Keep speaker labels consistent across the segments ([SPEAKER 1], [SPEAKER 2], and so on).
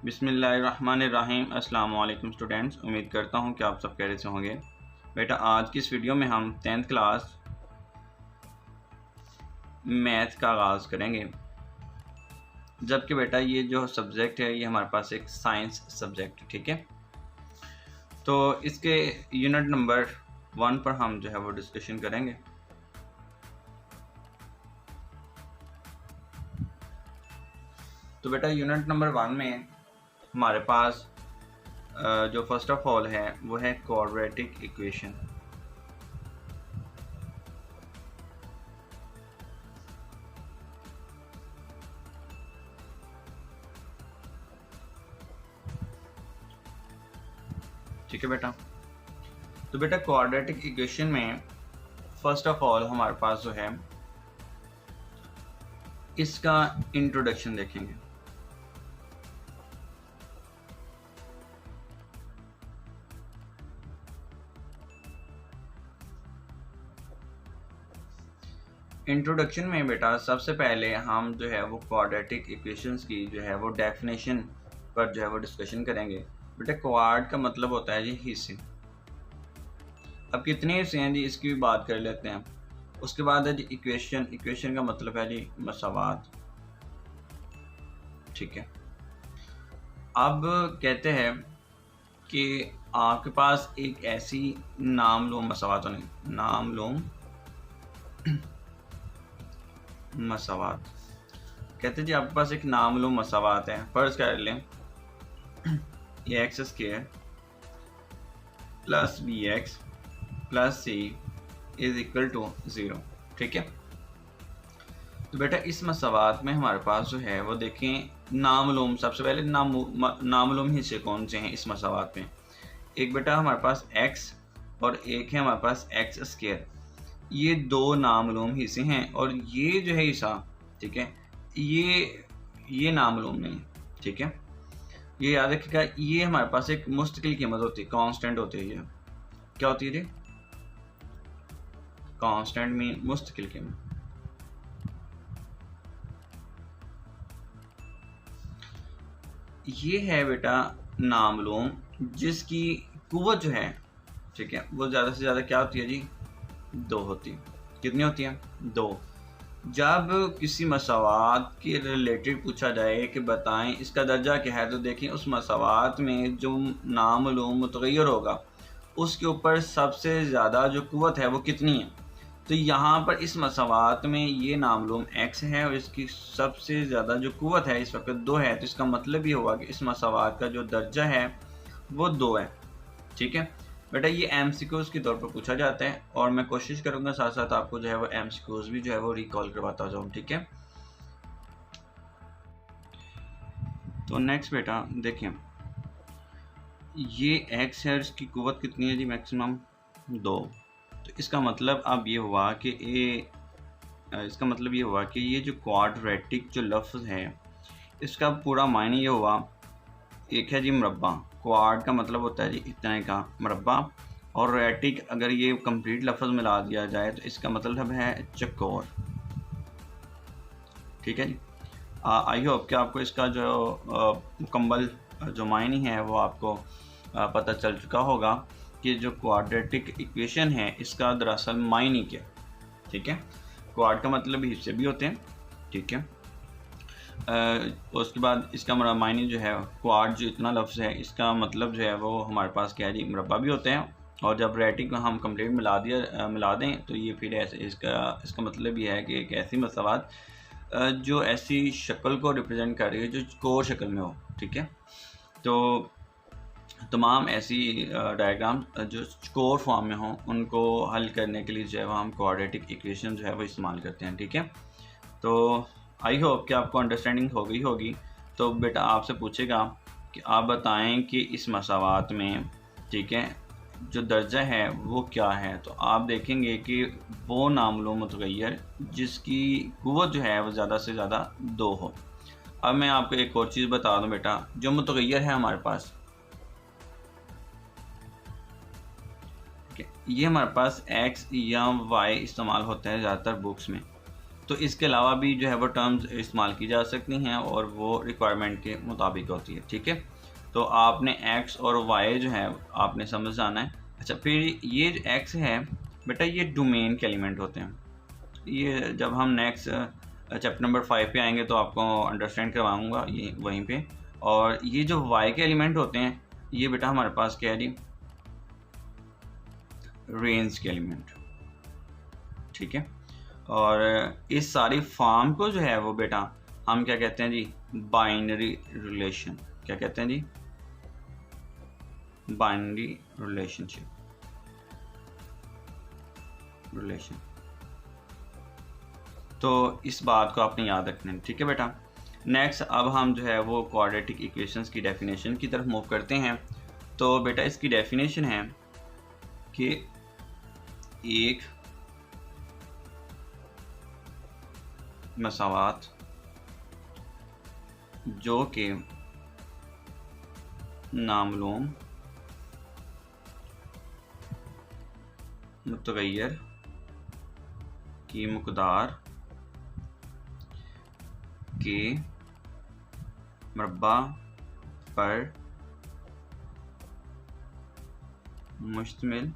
[SPEAKER 1] बिस्मिल्लाहिर्रहमानिर्रहीम। अस्सलाम वालेकुम स्टूडेंट्स, उम्मीद करता हूँ कि आप सब खैरियत से होंगे। बेटा आज की इस वीडियो में हम 10th क्लास मैथ का आगाज़ करेंगे, जबकि बेटा ये जो सब्जेक्ट है ये हमारे पास एक साइंस सब्जेक्ट है। ठीक है, तो इसके यूनिट नंबर 1 पर हम जो है वो डिस्कशन करेंगे। तो बेटा यूनिट नंबर 1 में हमारे पास जो फर्स्ट ऑफ ऑल है वो है क्वाड्रेटिक इक्वेशन। ठीक है बेटा, तो बेटा क्वाड्रेटिक इक्वेशन में फर्स्ट ऑफ ऑल हमारे पास जो है इसका इंट्रोडक्शन देखेंगे। इंट्रोडक्शन में बेटा सबसे पहले हम जो है वो क्वाड्रेटिक इक्वेशंस की जो है वो डेफिनेशन पर जो है वो डिस्कशन करेंगे। बेटा क्वाड का मतलब होता है जी हिस्से। अब कितने हिस्से हैं जी इसकी भी बात कर लेते हैं। उसके बाद है जी इक्वेशन। इक्वेशन का मतलब है जी मसावात। ठीक है, अब कहते हैं कि आपके पास एक ऐसी नामलूम मसावात नहीं, नामलूम मसावात कहते हैं जी आपके पास एक नामलूम मसावात है। फर्ज कर लें ये x square plus b x plus c is equal to 0। ठीक है, तो बेटा इस मसावात में हमारे पास जो है वो देखें नामलूम, सबसे पहले नामलूम हिस्से कौन से हैं इस मसावात में। एक बेटा हमारे पास x और एक है हमारे पास एक्स स्क्वायर। ये दो नामलूम हिस्से हैं और ये जो है हिस्सा, ठीक है, ये नामलूम नहीं। ठीक है, ये याद रखिएगा, ये हमारे पास एक मुस्तकिल कीमत होती है, कांस्टेंट होती है। ये क्या होती है जी? कांस्टेंट मीन मुस्तकिल कीमत। ये है बेटा नामलूम जिसकी कुव्वत जो है, ठीक है, वो ज़्यादा से ज़्यादा क्या होती है जी? 2 होती है। कितनी होती है? 2। जब किसी मसावात के रिलेटेड पूछा जाए कि बताएं इसका दर्जा क्या है, तो देखें उस मसावात में जो नामलूम मुतग़य्यर होगा उसके ऊपर सबसे ज़्यादा जो कुव्वत है वो कितनी है। तो यहाँ पर इस मसावात में ये नामलूम x है और इसकी सबसे ज़्यादा जो कुव्वत है इस वक्त 2 है। तो इसका मतलब ये हुआ कि इस मसावात का जो दर्जा है वो 2 है। ठीक है बेटा, ये MCQs के तौर पर पूछा जाता है और मैं कोशिश करूँगा साथ साथ आपको जो है वो MCQs भी जो है वो रिकॉल करवाता जाऊँ। ठीक है, तो नेक्स्ट बेटा देखें ये x है, इसकी कुव्वत कितनी है जी? मैक्सिमम 2। तो इसका मतलब अब ये हुआ कि इसका मतलब ये हुआ कि ये जो क्वाड्रेटिक जो लफ्ज़ है इसका पूरा मायने ये हुआ, एक है जी मरबा। क्वाड का मतलब होता है जी इतने का मरबा, और रेटिक अगर ये कंप्लीट लफ्ज़ मिला दिया जाए तो इसका मतलब है चकोर। ठीक है जी, आई होप कि आपको इसका जो मुकम्मल जो मायने है वो आपको पता चल चुका होगा कि जो क्वाड्रेटिक इक्वेशन है इसका दरअसल मायने क्या। ठीक है, क्वाड का मतलब हिस्से भी होते हैं। ठीक है, उसके बाद इसका मायने जो है क्वाड जो इतना लफ्ज़ है इसका मतलब जो है वो हमारे पास क्या है जी? मरबा भी होते हैं। और जब रेटिक को हम कंप्लीट मिला दें तो ये फिर ऐसे इसका मतलब ये है कि एक ऐसी मसावात जो ऐसी शक्ल को रिप्रेजेंट कर रही है जो कोर शक्ल में हो। ठीक है, तो तमाम ऐसी डायग्राम जो कोर फॉर्म में हों उनको हल करने के लिए जो है वो हम क्वाड्रेटिक इक्वेशन जो है वो इस्तेमाल करते हैं। ठीक है, तो आई होप कि आपको अंडरस्टैंडिंग हो गई होगी। तो बेटा आपसे पूछेगा कि आप बताएं कि इस मसावात में, ठीक है, जो दर्जा है वो क्या है। तो आप देखेंगे कि वो नामलूम मुतग़य्यर जिसकी कुव्वत जो है वो ज़्यादा से ज़्यादा 2 हो। अब मैं आपको एक और चीज़ बता दूं बेटा, जो मुतग़य्यर है हमारे पास, ये हमारे पास x या y इस्तेमाल होता है ज़्यादातर बुक्स में। तो इसके अलावा भी जो है वो टर्म्स इस्तेमाल की जा सकती हैं और वो रिक्वायरमेंट के मुताबिक होती है, ठीक है। तो आपने एक्स और वाई जो है आपने समझ जाना है। अच्छा, फिर ये जो एक्स है बेटा, ये डोमेन के एलिमेंट होते हैं। ये जब हम नेक्स्ट चैप्टर नंबर 5 पे आएंगे तो आपको अंडरस्टैंड करवाऊँगा ये वहीं पे। और ये जो वाई के एलिमेंट होते हैं, ये बेटा हमारे पास क्या है जी, रेंज के एलिमेंट, ठीक है। और इस सारी फॉर्म को जो है वो बेटा हम क्या कहते हैं जी, बाइनरी रिलेशन। क्या कहते हैं जी, बाइनरी रिलेशन। तो इस बात को आपने याद रखना है, ठीक है बेटा। नेक्स्ट अब हम जो है वो क्वाड्रेटिक इक्वेशंस की डेफिनेशन की तरफ मूव करते हैं। तो बेटा इसकी डेफिनेशन है कि एक मसावात जो कि नामालूम मुतगय्यर की मकदार के मरबा पर मुश्तमिल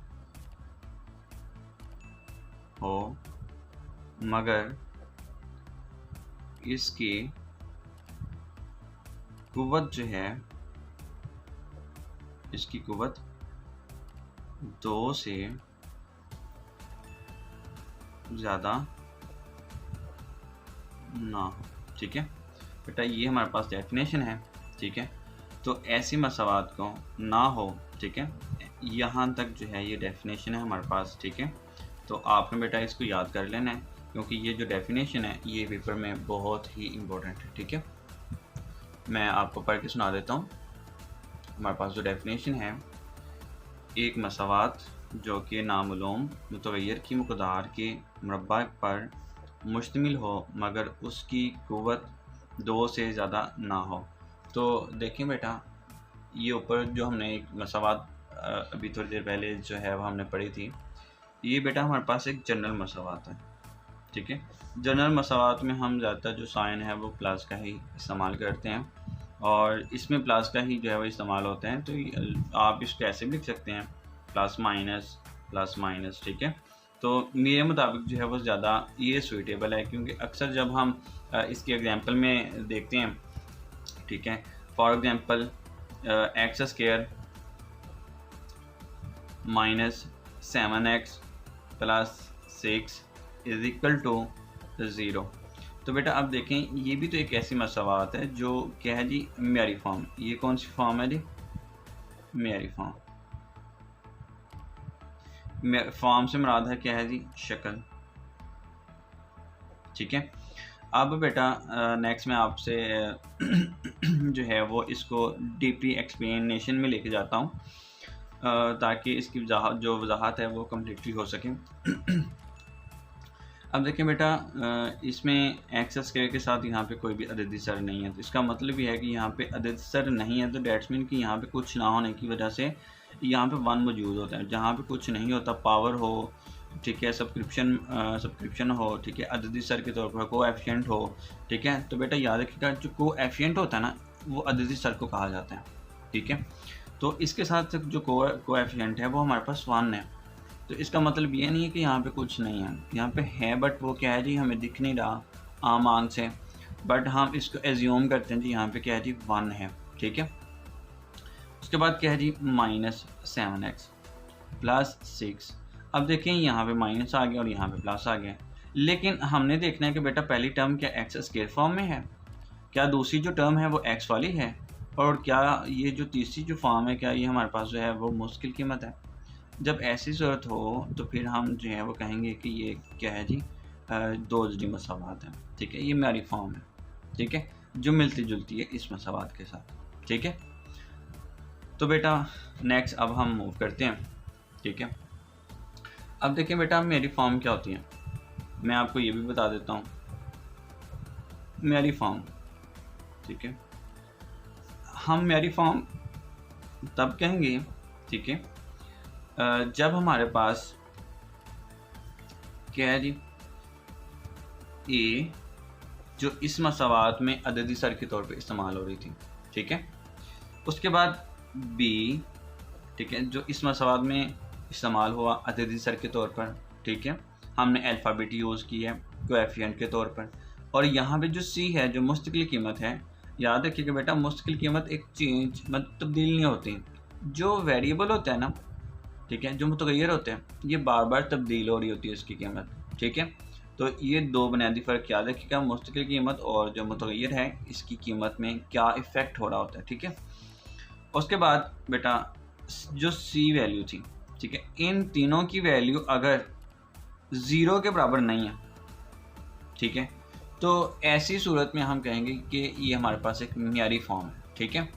[SPEAKER 1] हो, मगर इसकी कुव्वत जो है, इसकी कुव्वत 2 से ज़्यादा ना हो, ठीक है बेटा। ये हमारे पास डेफिनेशन है, ठीक है। तो ऐसी मसावात को ना हो, ठीक है, यहाँ तक जो है ये डेफिनेशन है हमारे पास, ठीक है। तो आपने बेटा इसको याद कर लेना है, क्योंकि ये जो डेफिनेशन है ये पेपर में बहुत ही इम्पोर्टेंट है, ठीक है। मैं आपको पढ़ के सुना देता हूँ। हमारे पास जो डेफिनेशन है, एक मसावात जो कि नामालूम मुतगय्यर की मकदार के मरबा पर मुश्तमिल हो, मगर उसकी कुव्वत 2 से ज़्यादा ना हो। तो देखें बेटा, ये ऊपर जो हमने एक मसावात अभी थोड़ी देर पहले जो है वो हमने पढ़ी थी, ये बेटा हमारे पास एक जनरल मसावात है, ठीक है। जनरल मसावात में हम ज़्यादातर जो साइन है वो प्लस का ही इस्तेमाल करते हैं, और इसमें प्लस का ही जो है वो इस्तेमाल होते हैं। तो आप इसको ऐसे भी लिख सकते हैं, प्लस माइनस, ठीक है। तो मेरे मुताबिक जो है वो ज़्यादा ये सूटेबल है, क्योंकि अक्सर जब हम इसके एग्जांपल में देखते हैं, ठीक है, for example x square minus 7x plus 6 is equal to 0। तो बेटा अब देखें, ये भी तो एक ऐसी मसावात है जो क्या है जी, म्यारी फॉर्म। ये कौन सी फॉर्म है जी, म्यारी फॉर्म। फॉर्म से मुराद है क्या है जी, शक्ल, ठीक है। अब बेटा नेक्स्ट मैं आपसे जो है वो इसको डीपली एक्सप्लेनेशन में लेके जाता हूँ, ताकि इसकी जो वजाहत है वो कम्प्लीटली हो सके। अब देखें बेटा, इसमें एक्स स्क्वायर के साथ यहाँ पे कोई भी अददी सर नहीं है, तो इसका मतलब ये है कि यहाँ पे अदद सर नहीं है, तो डेट्स मीन कि यहाँ पे कुछ ना होने की वजह से यहाँ पे 1 मौजूद होता है। जहाँ पे कुछ नहीं होता, पावर हो, ठीक है, सब्सक्रिप्शन हो, ठीक है, अददी सर के तौर पर कोएफिशिएंट हो, ठीक है। तो बेटा याद रखिएगा, जो कोएफिशिएंट होता है ना, वो अददी सर को कहा जाता है, ठीक है। तो इसके साथ जो कोएफिशिएंट है वो हमारे पास 1 है। तो इसका मतलब ये नहीं है कि यहाँ पे कुछ नहीं है, यहाँ पे है, बट वो क्या है जी, हमें दिख नहीं रहा आम आंख से, बट हम इसको एज्यूम करते हैं जी यहाँ पे क्या है जी, 1 है, ठीक है। उसके बाद क्या है जी, माइनस 7x प्लस 6। अब देखें यहाँ पे माइनस आ गया और यहाँ पे प्लस आ गया, लेकिन हमने देखना है कि बेटा पहली टर्म क्या एक्स स्क्वायर फॉर्म में है, क्या दूसरी जो टर्म है वो एक्स वाली है, और क्या ये जो तीसरी जो फॉर्म है, क्या ये हमारे पास जो है वो मुश्किल कीमत है। जब ऐसी सूरत हो तो फिर हम जो है वो कहेंगे कि ये क्या है जी, 2 जड़ी मसावात है, ठीक है। ये म्यारी फॉर्म है, ठीक है, जो मिलती जुलती है इस मसावात के साथ, ठीक है। तो बेटा नेक्स्ट अब हम मूव करते हैं, ठीक है। अब देखें बेटा, म्यारी फॉर्म क्या होती है, मैं आपको ये भी बता देता हूँ। म्यारी फॉर्म, ठीक है, हम म्यारी फॉर्म तब कहेंगे, ठीक है, जब हमारे पास क्या है जी, ए जो इस मसावात में अददी सर के तौर पे इस्तेमाल हो रही थी, ठीक है। उसके बाद बी, ठीक है, जो इस मसावात में इस्तेमाल हुआ अददी सर के तौर पर, ठीक है, हमने अल्फ़ाबेट यूज़ किया है कोएफ़िशिएंट के तौर पर। और यहाँ पे जो सी है जो मुस्तकिल कीमत है, याद रखिएगा बेटा मुस्तकिल कीमत एक चेंज मतलब तब्दील नहीं होती। जो वेरिएबल होता है ना, ठीक है, जो मुतगय्यर होते हैं ये बार बार तब्दील हो रही होती है इसकी कीमत, ठीक है। तो ये दो बुनियादी फ़र्क याद रखिएगा, मुस्तकिल कीमत और जो मुतगय्यर है इसकी कीमत में क्या इफ़ेक्ट हो रहा होता है, ठीक है। उसके बाद बेटा जो सी वैल्यू थी, ठीक है, इन तीनों की वैल्यू अगर ज़ीरो के बराबर नहीं है, ठीक है, तो ऐसी सूरत में हम कहेंगे कि ये हमारे पास एक मियारी फॉर्म है, ठीक है।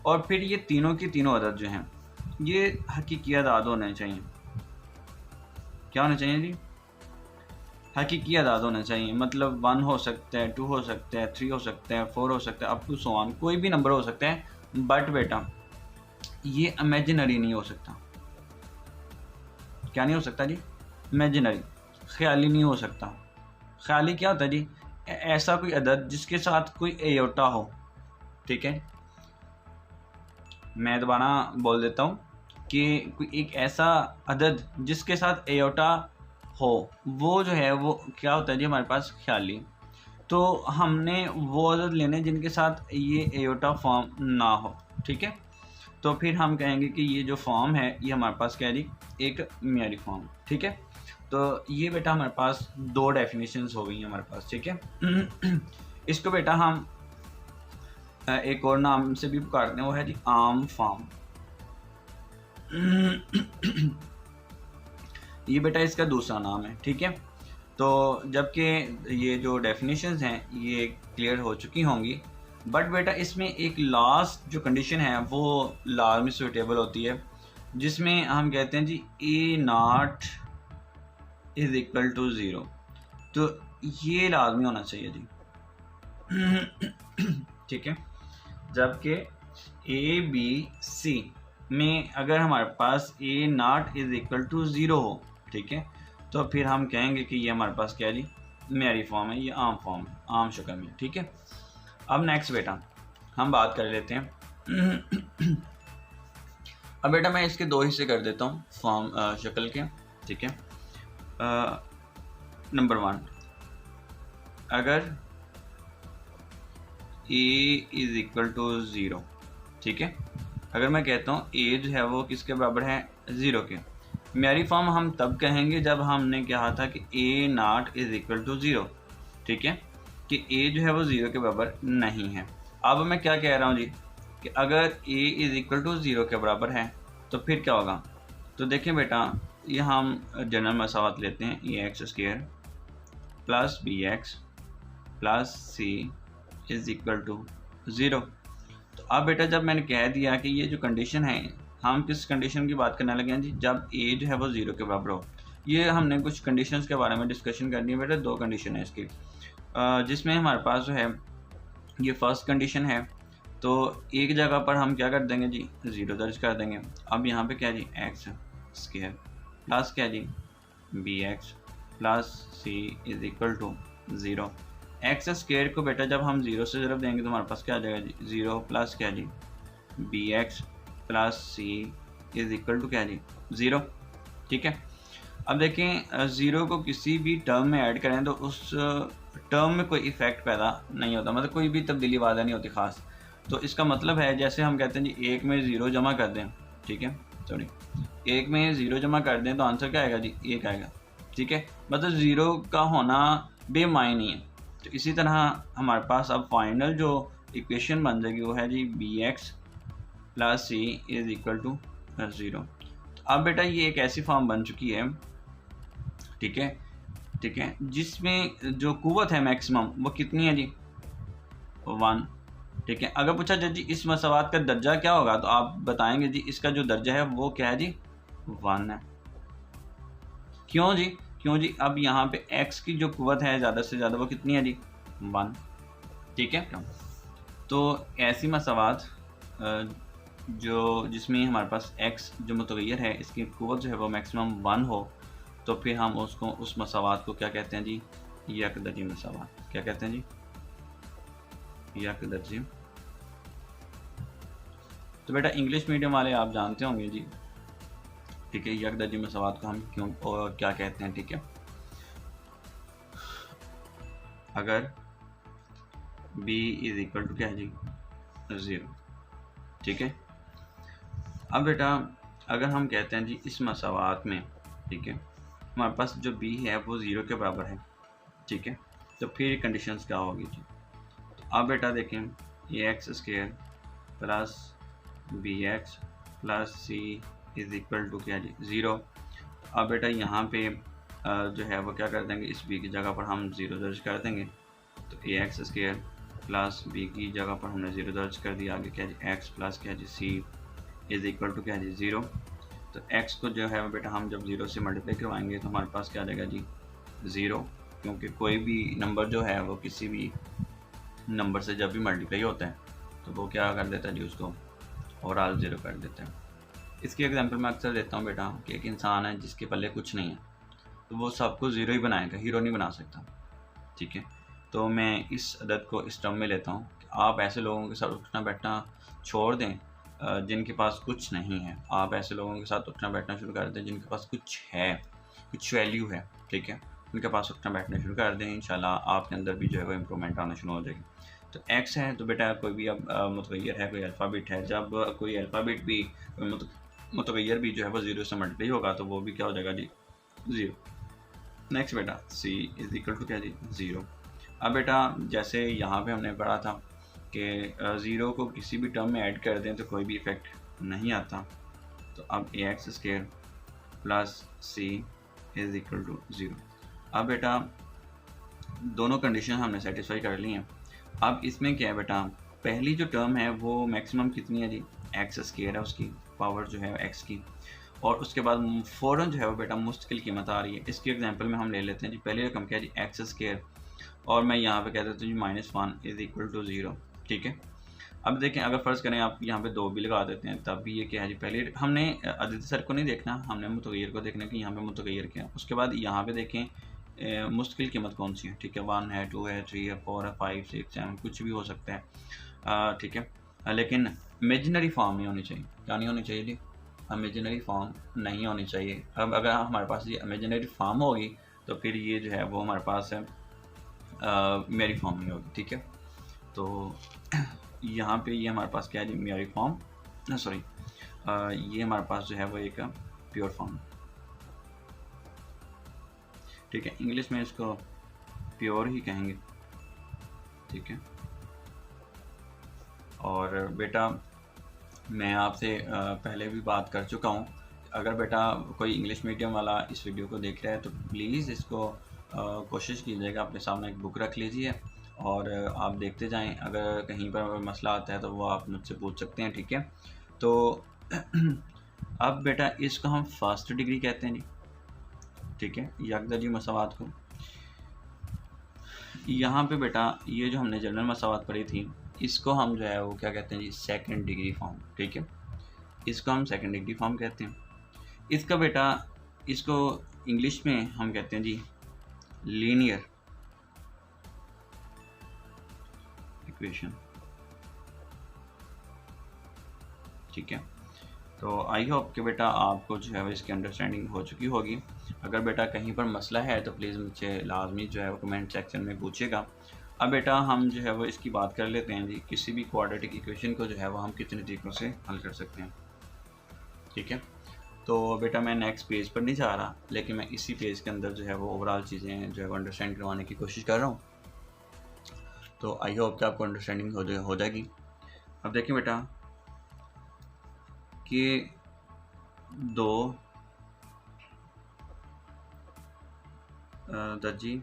[SPEAKER 1] और फिर ये तीनों की तीनों अदद जो हैं ये हकीकी अदाद होने चाहिए। क्या होने चाहिए जी? हकीकी अदाद होने चाहिए। मतलब 1 हो सकता है, 2 हो सकता है, 3 हो सकता है, 4 हो सकता है, अप टू सो ऑन, कोई भी नंबर हो सकता है। बट बेटा ये इमेजिनरी नहीं हो सकता। क्या नहीं हो सकता जी? इमेजिनरी, ख्याली नहीं हो सकता। ख्याली क्या होता है जी? ऐसा कोई अदद जिसके साथ कोई एयोटा हो, ठीक है। मैं दोबारा बोल देता हूँ कि कोई एक ऐसा अदद जिसके साथ एयोटा हो, वो जो है वो क्या होता है जी हमारे पास ख्याली। तो हमने वो अदद लेने जिनके साथ ये एयोटा फॉर्म ना हो, ठीक है। तो फिर हम कहेंगे कि ये जो फॉर्म है ये हमारे पास क्या है जी, एक मियारी फॉर्म, ठीक है। तो ये बेटा हमारे पास दो डेफिनेशंस हो गई हैं हमारे पास, ठीक है। इसको बेटा हम एक और नाम से भी पुकारते हैं, वो है जी आम फॉर्म। ये बेटा इसका दूसरा नाम है, ठीक है। तो जबकि ये जो डेफिनेशंस हैं ये क्लियर हो चुकी होंगी, बट बेटा इसमें एक लास्ट जो कंडीशन है वो लाजमी सूटेबल होती है, जिसमें हम कहते हैं जी ए नॉट इज इक्वल टू 0। तो ये लाजमी होना चाहिए जी, ठीक है। जबकि ए बी सी में अगर हमारे पास ए नॉट इज इक्वल टू 0 हो, ठीक है, तो फिर हम कहेंगे कि ये हमारे पास क्या जी मियारी फॉर्म है, ये आम फॉर्म है, आम शक्ल में, ठीक है। अब नेक्स्ट बेटा हम बात कर लेते हैं। अब बेटा मैं इसके दो हिस्से कर देता हूँ फॉर्म शक्ल के, ठीक है। नंबर 1, अगर ए इज इक्वल टू 0, ठीक है, अगर मैं कहता हूँ ए जो है वो किसके बराबर है 0 के, मियारी फॉर्म हम तब कहेंगे जब हमने कहा था कि ए नॉट इज इक्वल टू 0, ठीक है, कि ए जो है वो 0 के बराबर नहीं है। अब मैं क्या कह रहा हूँ जी कि अगर ए इज इक्वल टू 0 के बराबर है तो फिर क्या होगा। तो देखें बेटा ये हम जनरल मसावत लेते हैं, a x square plus b x plus c is equal to 0। तो अब बेटा जब मैंने कह दिया कि ये जो कंडीशन है, हम किस कंडीशन की बात करने लगे हैं जी, जब ए जो है वो 0 के बराबर हो। ये हमने कुछ कंडीशंस के बारे में डिस्कशन करनी है बेटा, दो कंडीशन है इसकी, जिसमें हमारे पास जो है ये फर्स्ट कंडीशन है। तो एक जगह पर हम क्या कर देंगे जी 0 दर्ज कर देंगे। अब यहाँ पे क्या जी एक्स स्क्वायर प्लस क्या जी b x plus c is equal to 0। X square को बेटा जब हम 0 से ज़रब देंगे तो हमारे पास क्या आ जाएगा जी 0 प्लस क्या जी b x plus c is equal to क्या जी 0, ठीक है। अब देखें 0 को किसी भी टर्म में ऐड करें तो उस टर्म में कोई इफ़ेक्ट पैदा नहीं होता, मतलब कोई भी तब्दीली वादा नहीं होती ख़ास। तो इसका मतलब है जैसे हम कहते हैं जी 1 में 0 जमा कर दें, ठीक है, सॉरी 1 में 0 जमा कर दें तो आंसर क्या आएगा जी 1 आएगा, ठीक है। मतलब 0 का होना बेमायनी है। तो इसी तरह हमारे पास अब फाइनल जो इक्वेशन बन जाएगी वो है जी b x plus c is equal to 0। तो अब बेटा ये एक ऐसी फॉर्म बन चुकी है, ठीक है, ठीक है, जिसमें जो कुव्वत है मैक्सिमम वो कितनी है जी 1, ठीक है। अगर पूछा जाए जी इस मसवात का दर्जा क्या होगा तो आप बताएंगे जी इसका जो दर्जा है वो क्या है जी 1 है। क्यों जी, क्यों जी, अब यहाँ पे x की जो कुव्वत है ज़्यादा से ज़्यादा वो कितनी है जी 1, ठीक है। तो ऐसी मसवात जो जिसमें हमारे पास x जो मुतगय्यर है इसकी कुव्वत जो है वो मैक्सिमम 1 हो, तो फिर हम उसको उस मसवात को क्या कहते हैं जी यकदर्जी मसावात, क्या कहते हैं जी, यकदर्जी। तो बेटा इंग्लिश मीडियम वाले आप जानते होंगे जी, ठीक है, यकदर्जी मसावात को हम क्यों और क्या कहते हैं, ठीक है। अगर b इज इक्वल टू क्या है जी, 0, ठीक है। अब बेटा अगर हम कहते हैं जी इस मसावात में, ठीक है, हमारे पास जो b है वो 0 के बराबर है, ठीक है, तो फिर कंडीशंस क्या होगी जी। तो अब बेटा देखें, ax² plus bx plus c is equal to क्या जी, 0। अब बेटा यहाँ पे जो है वो क्या कर देंगे, इस b की जगह पर हम 0 दर्ज कर देंगे, तो ax² प्लस b की जगह पर हमने 0 दर्ज कर दिया, आगे क्या जी x प्लस क्या जी c इज इक्वल टू क्या जी, 0। तो x को जो है बेटा हम जब 0 से मल्टीप्लाई करवाएंगे तो हमारे पास क्या आ जाएगा जी, 0, क्योंकि कोई भी नंबर जो है वो किसी भी नंबर से जब भी मल्टीप्लाई होता है तो वो क्या कर देता है जी, उसको ओवरऑल 0 कर देता है। इसकी एग्जांपल मैं अक्सर देता हूँ बेटा कि एक इंसान है जिसके पल्ले कुछ नहीं है, तो वो सबको 0 ही बनाएगा, हीरो नहीं बना सकता, ठीक है। तो मैं इस अदद को इस टर्म में लेता हूँ कि आप ऐसे लोगों के साथ उठना बैठना छोड़ दें जिनके पास कुछ नहीं है, आप ऐसे लोगों के साथ उठना बैठना शुरू कर दें जिनके पास कुछ है, कुछ वैल्यू है, ठीक है, उनके पास उठना बैठना शुरू कर दें, इंशाल्लाह आपके अंदर भी जो है वो इम्प्रूवमेंट आना शुरू हो जाएगी। तो x है तो बेटा कोई भी अब मुतगैर है, कोई अल्फ़ाबेट है, जब कोई अल्फ़ाबेट भी मुतगैर भी जो है वो 0 से मल्टीप्लाई होगा तो वो भी क्या हो जाएगा जी, 0। नेक्स्ट बेटा c इज इक्वल टू क्या जी, 0। अब बेटा जैसे यहाँ पे हमने पढ़ा था कि 0 को किसी भी टर्म में ऐड कर दें तो कोई भी इफेक्ट नहीं आता, तो अब ax² plus c is equal to 0। अब बेटा दोनों कंडीशन हमने सेटिस्फाई कर ली हैं। अब इसमें क्या है बेटा, पहली जो टर्म है वो मैक्सिमम कितनी है जी, x² है, उसकी पावर जो है x की, और उसके बाद फ़ौरन जो है वो बेटा मुस्तकिल कीमत आ रही है। इसकी एग्जांपल में हम ले लेते हैं जी, पहली रकम क्या है जी, x², और मैं यहाँ पे कह देता हूँ जी -1 इज इक्वल टू 0, ठीक है। अब देखें अगर फ़र्ज़ करें आप यहाँ पे 2 भी लगा देते हैं तब भी ये क्या है जी, पहले हमने अदद सर को नहीं देखना, हमने मुतगैर को देखना कि यहाँ पे मुतगैर क्या है। उसके बाद यहाँ पे देखें मुश्किल कीमत कौन सी है, ठीक है, 1 है, 2 है, 3 है, 4 है, 5, 6, 7 कुछ भी हो सकता है, ठीक है, लेकिन इमेजिनरी फॉर्म नहीं होनी चाहिए। क्या नहीं होनी चाहिए जी, इमेजिनरी फॉर्म नहीं होनी चाहिए। अब अगर हमारे पास ये इमेजिनरी फॉर्म होगी तो फिर ये जो है वो हमारे पास है मेरी फॉर्म नहीं होगी, ठीक है। तो यहाँ पे ये हमारे पास क्या है जी, मेरी फॉर्म, सॉरी ये हमारे पास जो है वो एक प्योर फॉर्म, ठीक है, इंग्लिश में इसको प्योर ही कहेंगे, ठीक है। और बेटा मैं आपसे पहले भी बात कर चुका हूँ, अगर बेटा कोई इंग्लिश मीडियम वाला इस वीडियो को देख रहा है तो प्लीज़ इसको कोशिश कीजिएगा, अपने सामने एक बुक रख लीजिए और आप देखते जाएं, अगर कहीं पर मसला आता है तो वो आप मुझसे पूछ सकते हैं, ठीक है। तो अब बेटा इसको हम फर्स्ट डिग्री कहते हैं जी, ठीक है, यकदर्जी मसावात को। यहाँ पे बेटा ये जो हमने जनरल मसावात पढ़ी थी इसको हम जो है वो क्या कहते हैं जी, सेकंड डिग्री फॉर्म, ठीक है, इसको हम सेकंड डिग्री फॉर्म कहते हैं। इसका बेटा इसको इंग्लिश में हम कहते हैं जी लीनियर इक्वेशन, ठीक है। तो आई होप कि बेटा आपको जो है वो इसकी अंडरस्टैंडिंग हो चुकी होगी। अगर बेटा कहीं पर मसला है तो प्लीज़ मुझे लाजमी जो है वो कमेंट सेक्शन में पूछिएगा। अब बेटा हम जो है वो इसकी बात कर लेते हैं जी, किसी भी क्वाड्रेटिक इक्वेशन को जो है वो हम कितने तरीक़ों से हल कर सकते हैं, ठीक है। तो बेटा मैं नेक्स्ट पेज पर नहीं जा रहा, लेकिन मैं इसी पेज के अंदर जो है वो ओवरऑल चीज़ें जो है वो अंडरस्टैंड करवाने की कोशिश कर रहा हूँ। तो आई होप कि आपको अंडरस्टैंडिंग हो जाएगी। अब देखिए बेटा कि 2 दर्जी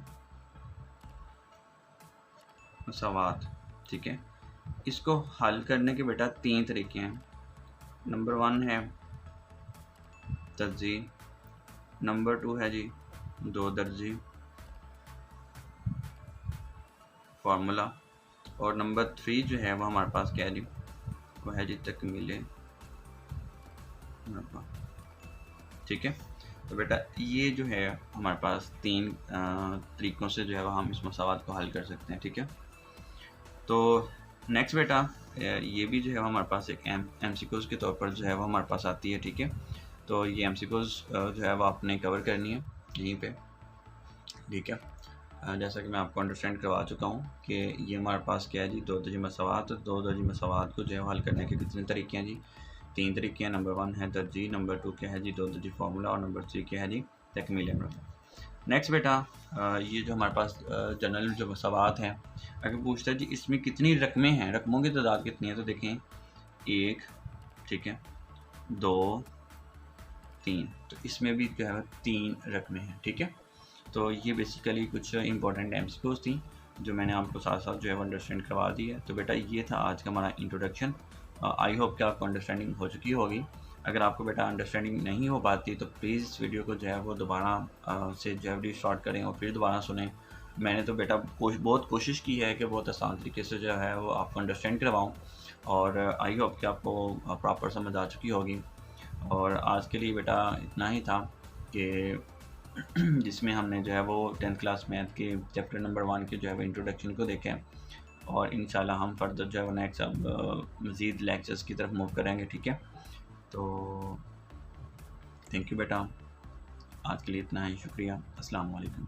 [SPEAKER 1] मसावात, ठीक है, इसको हल करने के बेटा 3 तरीके हैं। नंबर 1 है दर्जी, नंबर 2 है जी 2 दर्जी फार्मूला, और नंबर 3 जो है वो हमारे पास क्या है जी, वो है जी तकमीले, ठीक है। तो बेटा ये जो है हमारे पास 3 तरीक़ों से जो है हम इस मसावात को हल कर सकते हैं, ठीक है। तो नेक्स्ट बेटा ये भी जो है हमारे पास एक एमसीक्यूज़ के तौर पर जो है वो हमारे पास आती है, ठीक है। तो ये एमसीक्यूज़ जो है वो आपने कवर करनी है यहीं पे, ठीक है। जैसा कि मैं आपको अंडरस्टैंड करवा चुका हूँ कि ये हमारे पास क्या है जी, दो दर्जे मसावात को जो है हल करने के कितने तरीके हैं जी, 3 तरीके हैं। नंबर 1 है तरजीह, नंबर 2 क्या है जी, दो दर्जी फार्मूला, और नंबर 3 क्या है जी, तकमील अमल। नेक्स्ट बेटा ये जो हमारे पास जनरल जो मसावात हैं, अगर पूछता है जी इसमें कितनी रकमें हैं, रकमों की तादाद कितनी है, तो देखें 1, ठीक है, 2, 3, तो इसमें भी जो है 3 रकमें हैं, ठीक है। तो ये बेसिकली कुछ इंपॉर्टेंट एमसीक्यूज़ थी जो मैंने आपको साथ साथ जो है अंडरस्टैंड करवा दी है। तो बेटा ये था आज का हमारा इंट्रोडक्शन। आई होप कि आपको अंडरस्टैंडिंग हो चुकी होगी। अगर आपको बेटा अंडरस्टैंडिंग नहीं हो पाती तो प्लीज़ इस वीडियो को जो है वो दोबारा से जो है रीस्टार्ट करें और फिर दोबारा सुनें। मैंने तो बेटा बहुत कोशिश की है कि बहुत आसान तरीके से जो है वो आपको अंडरस्टैंड करवाऊँ, और आई होप कि आपको प्रॉपर समझ आ चुकी होगी। और आज के लिए बेटा इतना ही था कि जिसमें हमने जो है वो 10th क्लास मैथ के चैप्टर नंबर 1 के जो है वो इंट्रोडक्शन को देखें, और इंशाल्लाह हम फर्दर जो है वो नेक्स्ट अब मज़ीद लेक्चर्स की तरफ मूव करेंगे, ठीक है। तो थैंक यू बेटा, आज के लिए इतना ही, शुक्रिया, अस्सलाम वालेकुम।